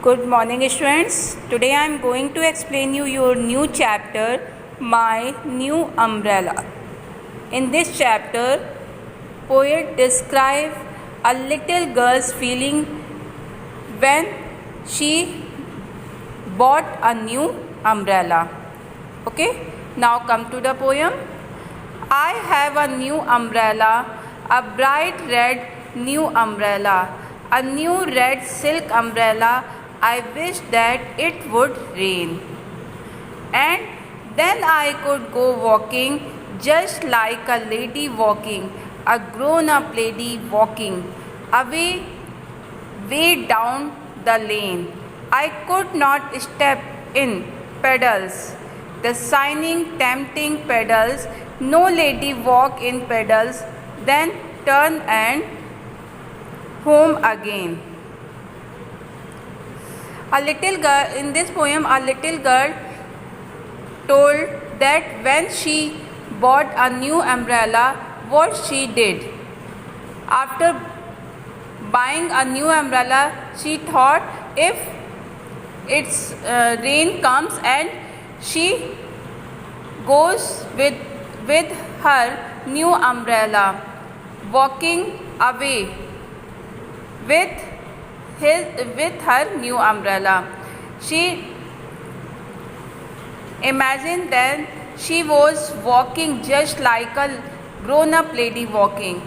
Good morning students. Today I am going to explain you your new chapter, My New Umbrella. In this chapter, poet describe a little girl's feeling when she bought a new umbrella. Okay, now come to the poem. I have a new umbrella, a bright red new umbrella, a new red silk umbrella. I wish that it would rain, and then I could go walking just like a lady walking, a grown-up lady walking, away, way down the lane. I could not step in pedals, the shining, tempting pedals. No lady walk in pedals, then turn and home again. A little girl, in this poem, a little girl told that when she bought a new umbrella, what she did. After buying a new umbrella, she thought if its rain comes and she goes with her new umbrella, walking away with her new umbrella. She imagined that she was walking just like a grown-up lady walking,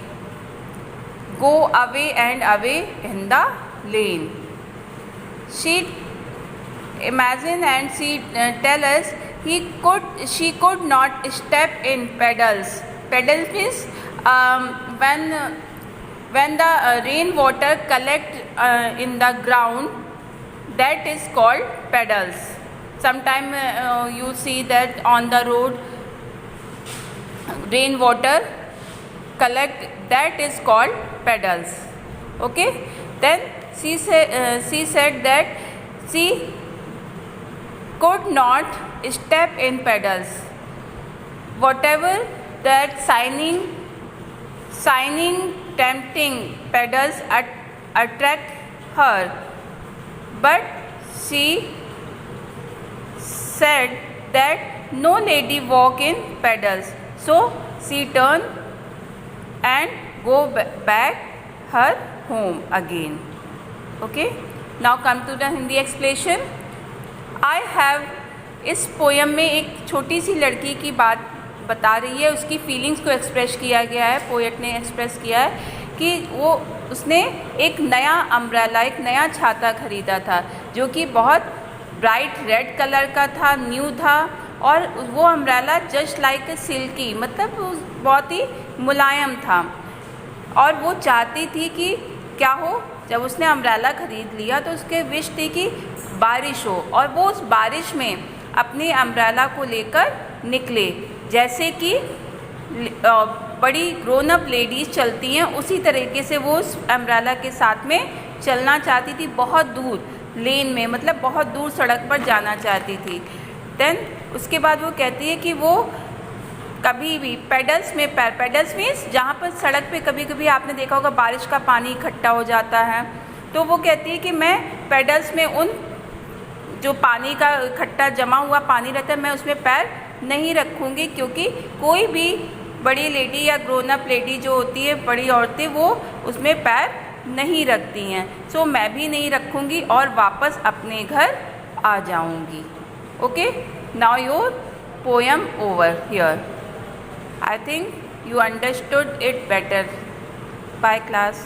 go away and away in the lane. She imagined and she tell us she could not step in pedals. Pedals means when the rainwater collect in the ground, that is called pedals. Sometime you see that on the road rainwater collect, that is called pedals. Okay, then she said that she could not step in pedals. Whatever that shining, tempting pedals attract her, but she said that no lady walk in pedals, so she turned and go back her home again. Okay, now come to the Hindi explanation. I have, इस poem में एक छोटी सी लड़की की बात बता रही है, उसकी फीलिंग्स को एक्सप्रेस किया गया है. पोएट ने एक्सप्रेस किया है कि उसने एक नया अम्ब्रेला, एक नया छाता खरीदा था जो कि बहुत ब्राइट रेड कलर का था, न्यू था, और वो अम्ब्रेला जस्ट लाइक सिल्की, मतलब बहुत ही मुलायम था. और वो चाहती थी कि क्या हो, जब उसने अम्ब्रेला ख़रीद लिया तो उसके विश थी कि बारिश हो, और वो उस बारिश में अपने अम्ब्रेला को लेकर निकले. जैसे कि बड़ी ग्रोन अप लेडीज़ चलती हैं, उसी तरीके से वो उस अम्ब्रेला के साथ में चलना चाहती थी, बहुत दूर लेन में, मतलब बहुत दूर सड़क पर जाना चाहती थी. देन उसके बाद वो कहती है कि वो कभी भी पेडल्स मीन्स जहाँ पर सड़क पे कभी कभी आपने देखा होगा बारिश का पानी इकट्ठा हो जाता है, तो वो कहती है कि मैं पेडल्स में उन जो पानी का इकट्ठा जमा हुआ पानी रहता है, मैं उसमें पैर नहीं रखूँगी, क्योंकि कोई भी बड़ी लेडी या ग्रोन अप लेडी जो होती है, बड़ी औरतें, वो उसमें पैर नहीं रखती हैं. सो मैं भी नहीं रखूँगी और वापस अपने घर आ जाऊँगी. Okay, now your poem over here. I think you understood it better. Bye class.